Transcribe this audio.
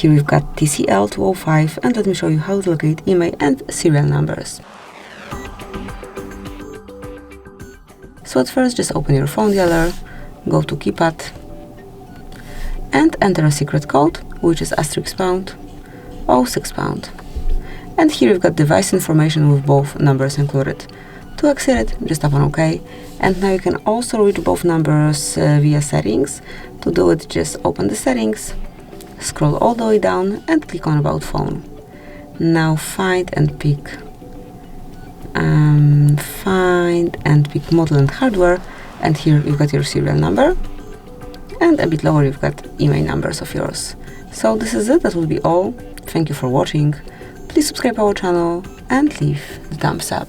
here we've got TCL 205, and let me show you how to locate IMEI and serial numbers. So at first, just open your phone dialer, go to keypad, and enter a secret code, which is *pound, 06 pound. And here you've got device information with both numbers included. To exit it, just tap on OK. And now you can also reach both numbers via settings. To do it, just open the settings, scroll all the way down and click on About Phone. Now find and pick model and hardware, and here you've got your serial number, and a bit lower you've got IMEI numbers of yours. So this is it, that will be all. Thank you for watching. Please subscribe our channel and leave the thumbs up.